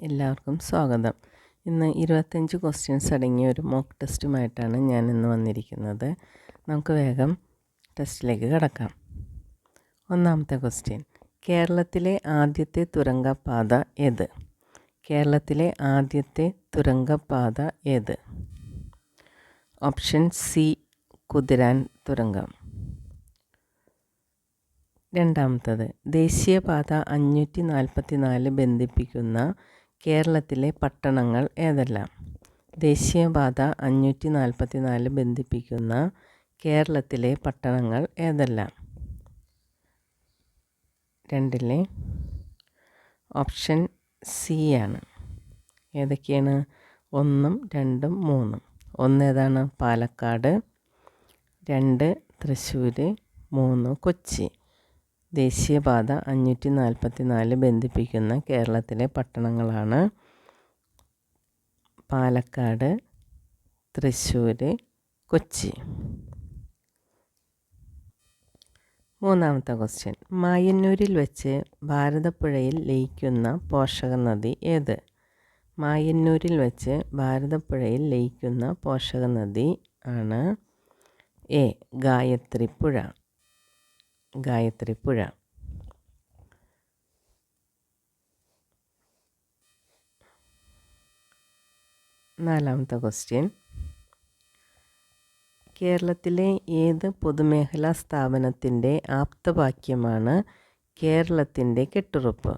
എല്ലാവർക്കും സ്വാഗതം. ഇന്ന് 25 ക്വസ്റ്റ്യൻസ് അടങ്ങിയ ഒരു മോക്ക് ടെസ്റ്റുമായിട്ടാണ് ഞാൻ ഇന്ന് വന്നിരിക്കുന്നത്. നമുക്ക് വേഗം ടെസ്റ്റിലേക്ക് കടക്കാം. ഒന്നാമത്തെ ക്വസ്റ്റ്യൻ, കേരളത്തിലെ ആദ്യത്തെ തുരങ്കപാത ഏത്? കേരളത്തിലെ ആദ്യത്തെ തുരങ്കപാത ഏത്? ഓപ്ഷൻ സി, കുതിരാൻ തുരങ്കം. രണ്ടാമത്തത്, ദേശീയപാത 544 ബന്ധിപ്പിക്കുന്ന കേരളത്തിലെ പട്ടണങ്ങൾ ഏതെല്ലാം? ദേശീയപാത 544 ബന്ധിപ്പിക്കുന്ന കേരളത്തിലെ പട്ടണങ്ങൾ ഏതെല്ലാം? രണ്ടിലെ ഓപ്ഷൻ സി ആണ്. ഏതൊക്കെയാണ്? 1, 2, 3. 1 ഏതാണ്? പാലക്കാട്. 2 തൃശ്ശൂർ. 3 കൊച്ചി. ദേശീയപാത 544 ബന്ധിപ്പിക്കുന്ന കേരളത്തിലെ പട്ടണങ്ങളാണ് പാലക്കാട്, തൃശ്ശൂർ, കൊച്ചി. മൂന്നാമത്തെ ക്വസ്റ്റ്യൻ, മായന്നൂരിൽ വെച്ച് ഭാരതപ്പുഴയിൽ ലയിക്കുന്ന പോഷക നദി ഏത്? മായന്നൂരിൽ വെച്ച് ഭാരതപ്പുഴയിൽ ലയിക്കുന്ന പോഷക നദി ആണ് എ, ഗായത്രിപ്പുഴ. ഗായത്രിപ്പുഴ. നാലാമത്തെ ക്വസ്റ്റ്യൻ, കേരളത്തിലെ ഏത് പൊതുമേഖലാ സ്ഥാപനത്തിൻ്റെ ആപ്തവാക്യമാണ് കേരളത്തിൻ്റെ കെട്ടുറപ്പ്?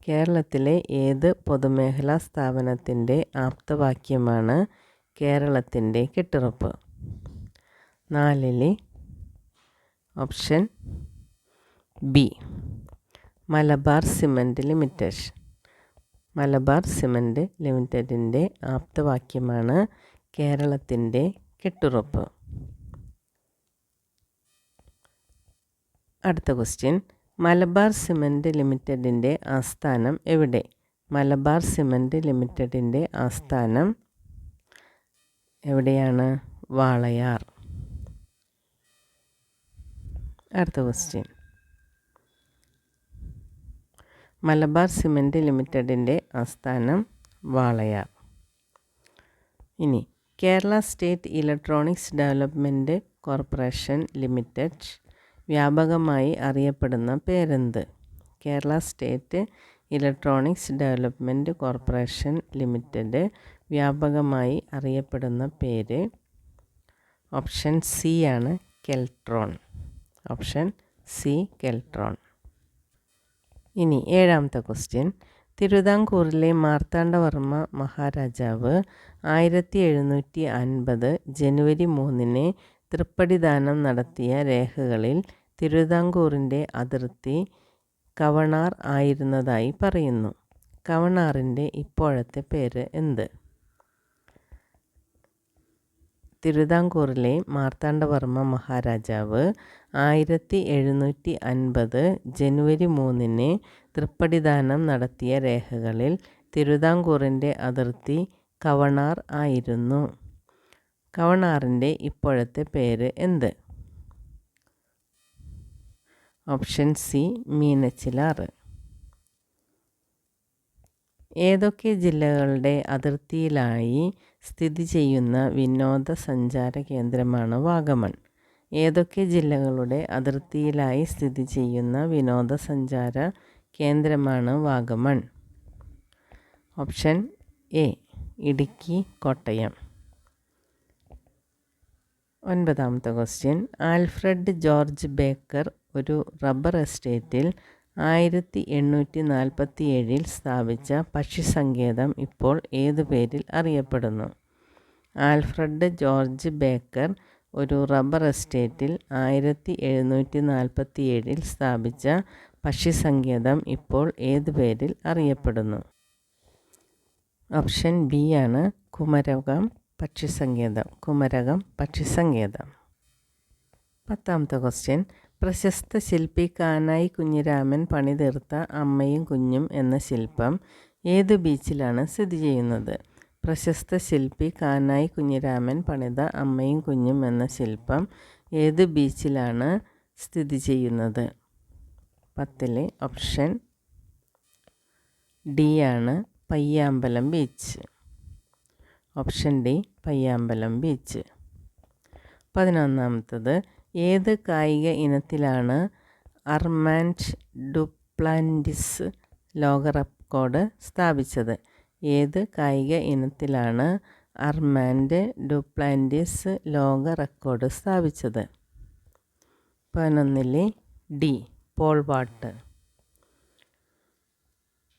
കേരളത്തിലെ ഏത് പൊതുമേഖലാ സ്ഥാപനത്തിൻ്റെ ആപ്തവാക്യമാണ് കേരളത്തിൻ്റെ കെട്ടുറപ്പ്? 4 option B, Malabar cement limited. Malabar cement ലിമിറ്റഡിൻ്റെ ആപ്തവാക്യമാണ് കേരളത്തിൻ്റെ കെട്ടുറപ്പ്. അടുത്ത ക്വസ്റ്റ്യൻ, മലബാർ സിമൻറ്റ് ലിമിറ്റഡിൻ്റെ ആസ്ഥാനം എവിടെ? മലബാർ സിമൻറ്റ് ലിമിറ്റഡിൻ്റെ ആസ്ഥാനം എവിടെയാണ്? വാളയാർ. അടുത്ത ക്വസ്റ്റ്യൻ, മലബാർ സിമൻറ്റ് ലിമിറ്റഡിൻ്റെ ആസ്ഥാനം വാളയാർ. ഇനി Kerala state electronics development corporation limited വ്യാപകമായി അറിയപ്പെടുന്ന പേരെന്ത്? Kerala state electronics development corporation limited വ്യാപകമായി അറിയപ്പെടുന്ന പേര് ഓപ്ഷൻ സി ആണ്, കെൽട്രോൺ. Option C, Keltron. ഇനി ഏഴാമത്തെ ക്വസ്റ്റ്യൻ, തിരുവിതാംകൂറിലെ മാർത്താണ്ഡവർമ്മ മഹാരാജാവ് 1750 ജനുവരി 3 തൃപ്പടിദാനം നടത്തിയ രേഖകളിൽ തിരുവിതാംകൂറിൻ്റെ അതിർത്തി കവണാർ ആയിരുന്നതായി പറയുന്നു. കവണാറിൻ്റെ ഇപ്പോഴത്തെ പേര് എന്ത്? തിരുവിതാംകൂറിലെ മാർത്താണ്ഡവർമ്മ മഹാരാജാവ് 1750 ജനുവരി 3 തൃപ്പടിദാനം നടത്തിയ രേഖകളിൽ തിരുവിതാംകൂറിൻ്റെ അതിർത്തി കവണാർ ആയിരുന്നു. കവണാറിൻ്റെ ഇപ്പോഴത്തെ പേര് എന്ത്? Option C, Meenachilar. ഏതൊക്കെ ജില്ലകളുടെ അതിർത്തിയിലായി സ്ഥിതി ചെയ്യുന്ന വിനോദസഞ്ചാര കേന്ദ്രമാണ് വാഗമൺ? ഏതൊക്കെ ജില്ലകളുടെ അതിർത്തിയിലായി സ്ഥിതി ചെയ്യുന്ന വിനോദസഞ്ചാര കേന്ദ്രമാണ് വാഗമൺ? Option A, Idukki, Kottayam. 9ാമത്തെ ക്വസ്റ്റ്യൻ, ആൽഫ്രഡ് ജോർജ് ബേക്കർ ഒരു റബ്ബർ എസ്റ്റേറ്റിൽ 1847 സ്ഥാപിച്ച പക്ഷിസങ്കേതം ഇപ്പോൾ ഏതു പേരിൽ അറിയപ്പെടുന്നു? ആൽഫ്രഡ് ജോർജ് ബേക്കർ ഒരു റബ്ബർ എസ്റ്റേറ്റിൽ 1747 സ്ഥാപിച്ച പക്ഷിസങ്കേതം ഇപ്പോൾ ഏതു പേരിൽ അറിയപ്പെടുന്നു? ഓപ്ഷൻ ബി ആണ്, കുമരകം പക്ഷിസങ്കേതം. കുമരകം പക്ഷിസങ്കേതം. 10ാമത്തെ ക്വസ്റ്റ്യൻ, പ്രശസ്ത ശില്പി കാനായി കുഞ്ഞിരാമൻ പണിതീർത്ത അമ്മയും കുഞ്ഞും എന്ന ശില്പം ഏത് ബീച്ചിലാണ് സ്ഥിതി ചെയ്യുന്നത്? പ്രശസ്ത ശില്പി കാനായി കുഞ്ഞിരാമൻ പണിത അമ്മയും കുഞ്ഞും എന്ന ശില്പം ഏത് ബീച്ചിലാണ് സ്ഥിതി ചെയ്യുന്നത്? 10 ഓപ്ഷൻ ഡി ആണ്, Payyambalam beach. Option D Payyambalam beach. 11ാമത്തത് ഏത് കായിക ഇനത്തിലാണ് അർമാൻഡ് ഡുപ്ലാൻറ്റിസ് ലോക റെക്കോർഡ് സ്ഥാപിച്ചത്? ഏത് കായിക ഇനത്തിലാണ് അർമാൻഡ് ഡുപ്ലാൻറ്റിസ് ലോക റെക്കോർഡ് സ്ഥാപിച്ചത്? 11 ഡി പോൾ വാൾട്ട്.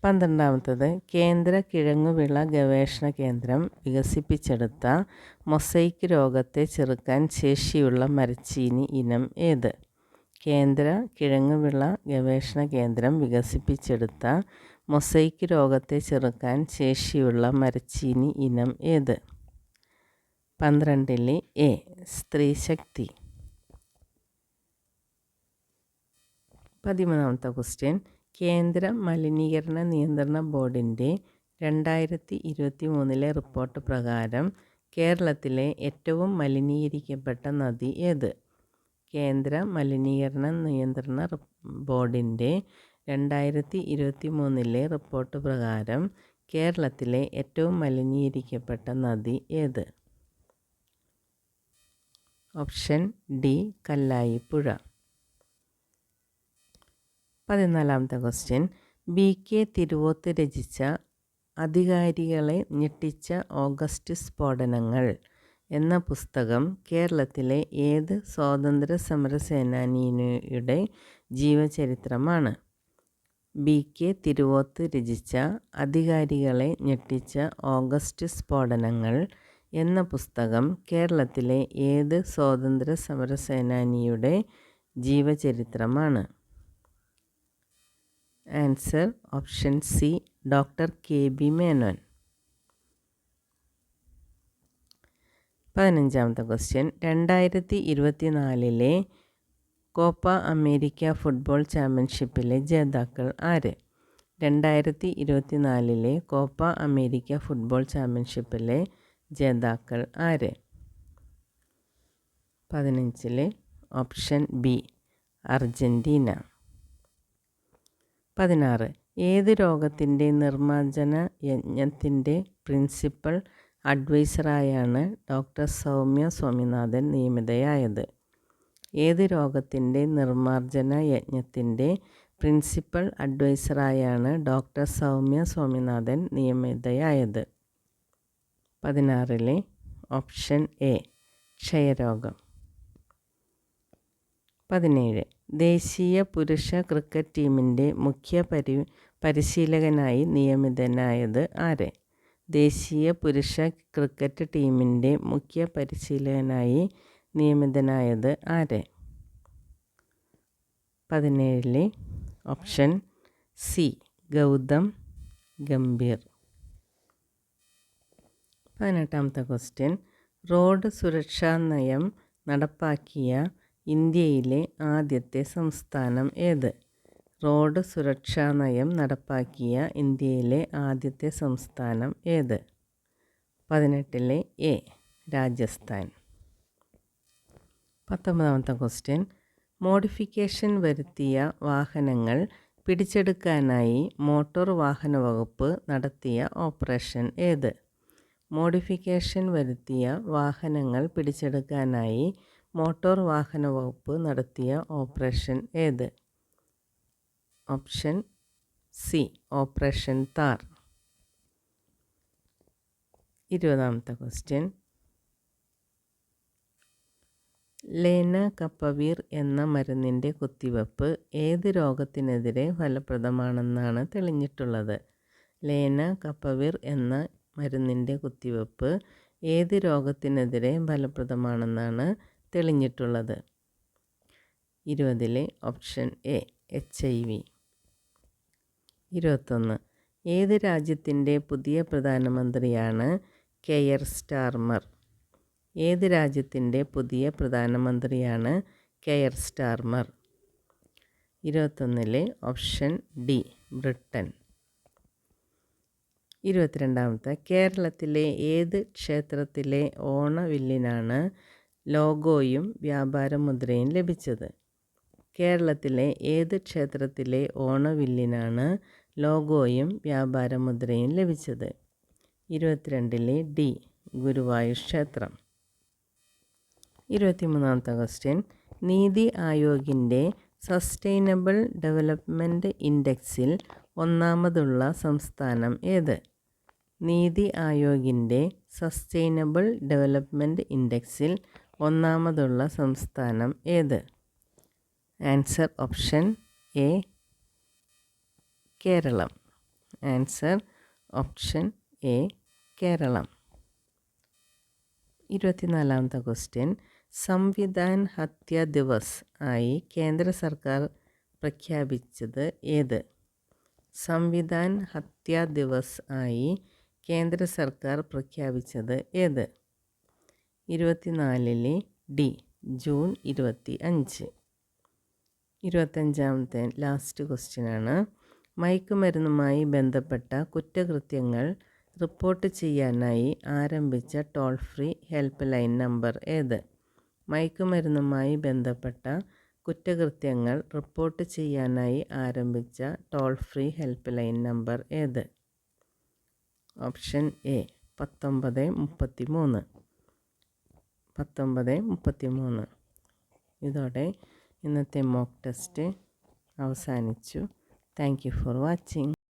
12ാമത്തത് കേന്ദ്ര കിഴങ്ങുവിള ഗവേഷണ കേന്ദ്രം വികസിപ്പിച്ചെടുത്ത മൊസൈക്ക് രോഗത്തെ ചെറുക്കാൻ ശേഷിയുള്ള മരച്ചീനി ഇനം ഏത്? കേന്ദ്ര കിഴങ്ങുവിള ഗവേഷണ കേന്ദ്രം വികസിപ്പിച്ചെടുത്ത മൊസൈക്ക് രോഗത്തെ ചെറുക്കാൻ ശേഷിയുള്ള മരച്ചീനി ഇനം ഏത്? 12 എ സ്ത്രീശക്തി. 13ാമത്തെ ക്വസ്റ്റ്യൻ കേന്ദ്ര മലിനീകരണ നിയന്ത്രണ ബോർഡിൻ്റെ 2023 റിപ്പോർട്ട് പ്രകാരം കേരളത്തിലെ ഏറ്റവും മലിനീകരിക്കപ്പെട്ട നദി ഏത്? കേന്ദ്ര മലിനീകരണ നിയന്ത്രണ ബോർഡിൻ്റെ 2023 റിപ്പോർട്ട് പ്രകാരം കേരളത്തിലെ ഏറ്റവും മലിനീകരിക്കപ്പെട്ട നദി ഏത്? Option D Kallayippuzha. 14ാമത്തെ ക്വസ്റ്റ്യൻ BK തിരുവോത്ത് രചിച്ച അധികാരികളെ ഞെട്ടിച്ച ഓഗസ്റ്റ് സ്ഫോടനങ്ങൾ എന്ന പുസ്തകം കേരളത്തിലെ ഏത് സ്വാതന്ത്ര്യ സമര സേനാനിയുടെ ജീവചരിത്രമാണ്? BK തിരുവോത്ത് രചിച്ച അധികാരികളെ ഞെട്ടിച്ച ഓഗസ്റ്റ് സ്ഫോടനങ്ങൾ എന്ന പുസ്തകം കേരളത്തിലെ ഏത് സ്വാതന്ത്ര്യ സമര സേനാനിയുടെ ജീവചരിത്രമാണ്? Answer option C doctor KB Menon. 15ാമത്തെ ക്വസ്റ്റ്യൻ 2024 കോപ്പ അമേരിക്ക ഫുട്ബോൾ ചാമ്പ്യൻഷിപ്പിലെ ജേതാക്കൾ ആര്? 2024 കോപ്പ അമേരിക്ക ഫുട്ബോൾ ചാമ്പ്യൻഷിപ്പിലെ ജേതാക്കൾ ആര്? 15 ഓപ്ഷൻ ബി അർജൻറ്റീന. 16 ഏത് രോഗത്തിൻ്റെ നിർമ്മാർജ്ജന യജ്ഞത്തിൻ്റെ പ്രിൻസിപ്പൽ അഡ്വൈസറായാണ് ഡോക്ടർ സൗമ്യ സ്വാമിനാഥൻ നിയമിതയായത്? ഏത് രോഗത്തിൻ്റെ നിർമ്മാർജ്ജന യജ്ഞത്തിൻ്റെ പ്രിൻസിപ്പൽ അഡ്വൈസറായാണ് ഡോക്ടർ സൗമ്യ സ്വാമിനാഥൻ നിയമിതയായത്? 16 ഓപ്ഷൻ എ ക്ഷയരോഗം. 17 ദേശീയ പുരുഷ ക്രിക്കറ്റ് ടീമിൻ്റെ മുഖ്യ പരിശീലകനായി നിയമിതനായത് ആര്? ദേശീയ പുരുഷ ക്രിക്കറ്റ് ടീമിൻ്റെ മുഖ്യ പരിശീലകനായി നിയമിതനായത് ആര്? 17 ഓപ്ഷൻ സി ഗൗതം ഗംഭീർ. 18ാമത്തെ ക്വസ്റ്റ്യൻ റോഡ് സുരക്ഷാ നയം നടപ്പാക്കിയ ഇന്ത്യയിലെ ആദ്യത്തെ സംസ്ഥാനം ഏത്? റോഡ് സുരക്ഷാ നയം നടപ്പാക്കിയ ഇന്ത്യയിലെ ആദ്യത്തെ സംസ്ഥാനം ഏത്? 18 എ രാജസ്ഥാൻ. 19ാമത്തെ ക്വസ്റ്റ്യൻ മോഡിഫിക്കേഷൻ വരുത്തിയ വാഹനങ്ങൾ പിടിച്ചെടുക്കാനായി മോട്ടോർ വാഹന വകുപ്പ് നടത്തിയ ഓപ്പറേഷൻ ഏത്? മോഡിഫിക്കേഷൻ വരുത്തിയ വാഹനങ്ങൾ പിടിച്ചെടുക്കാനായി മോട്ടോർ വാഹന വകുപ്പ് നടത്തിയ ഓപ്പറേഷൻ ഏത്? Option C operation Thar. 20ാമത്തെ ക്വസ്റ്റ്യൻ ലേനകപ്പവീർ എന്ന മരുന്നിൻ്റെ കുത്തിവയ്പ്പ് ഏത് രോഗത്തിനെതിരെ ഫലപ്രദമാണെന്നാണ് തെളിഞ്ഞിട്ടുള്ളത്? ലേനകപ്പവീർ എന്ന മരുന്നിൻ്റെ കുത്തിവയ്പ്പ് ഏത് രോഗത്തിനെതിരെ ഫലപ്രദമാണെന്നാണ് തെളിഞ്ഞിട്ടുള്ളത്? 20 ഓപ്ഷൻ എ HIV. 21 ഏത് രാജ്യത്തിൻ്റെ പുതിയ പ്രധാനമന്ത്രിയാണ് കെയർ സ്റ്റാർമർ? ഏത് രാജ്യത്തിൻ്റെ പുതിയ പ്രധാനമന്ത്രിയാണ് Keir Starmer? 21 option D Britain. 22ാമത്തെ കേരളത്തിലെ ഏത് ക്ഷേത്രത്തിലെ ഓണവില്ലിനാണ് ലോഗോയും വ്യാപാരമുദ്രയും ലഭിച്ചത്? കേരളത്തിലെ ഏത് ക്ഷേത്രത്തിലെ ഓണവില്ലിനാണ് ലോഗോയും വ്യാപാരമുദ്രയും ലഭിച്ചത്? 22 ഡി. ഗുരുവായൂർ ക്ഷേത്രം. 23 ക്വസ്റ്റ്യൻ. നീതി ആയോഗിൻ്റെ സസ്റ്റൈനബിൾ ഡെവലപ്മെൻറ്റ് ഇൻഡെക്സിൽ ഒന്നാമതുള്ള സംസ്ഥാനം ഏത്? നീതി ആയോഗിൻ്റെ സസ്റ്റൈനബിൾ ഡെവലപ്മെൻറ്റ് ഇൻഡെക്സിൽ ഒന്നാമതുള്ള സംസ്ഥാനം ഏത്? Answer option A Kerala. Answer option A Kerala. 24 question. Samvidhan Hatya Diwas ആയി കേന്ദ്ര സർക്കാർ പ്രഖ്യാപിച്ചത് ഏത്? സംവിധാൻ ഹത്യാ ദിവസ് ആയി കേന്ദ്ര സർക്കാർ പ്രഖ്യാപിച്ചത് ഏത്? 24 ഡി. ജൂൺ 25. 25 ലാസ്റ്റ് ക്വസ്റ്റ്യനാണ്. മയക്കുമരുന്നുമായി ബന്ധപ്പെട്ട കുറ്റകൃത്യങ്ങൾ റിപ്പോർട്ട് ചെയ്യാനായി ആരംഭിച്ച toll free help line number ഏത്? മയക്കുമരുന്നുമായി ബന്ധപ്പെട്ട കുറ്റകൃത്യങ്ങൾ റിപ്പോർട്ട് ചെയ്യാനായി ആരംഭിച്ച toll free help line number ഏത്? Option A 1933. 1933. ഇതോടെ ഇന്നത്തെ മോക്ക് ടെസ്റ്റ് അവസാനിച്ചു. Thank you for watching.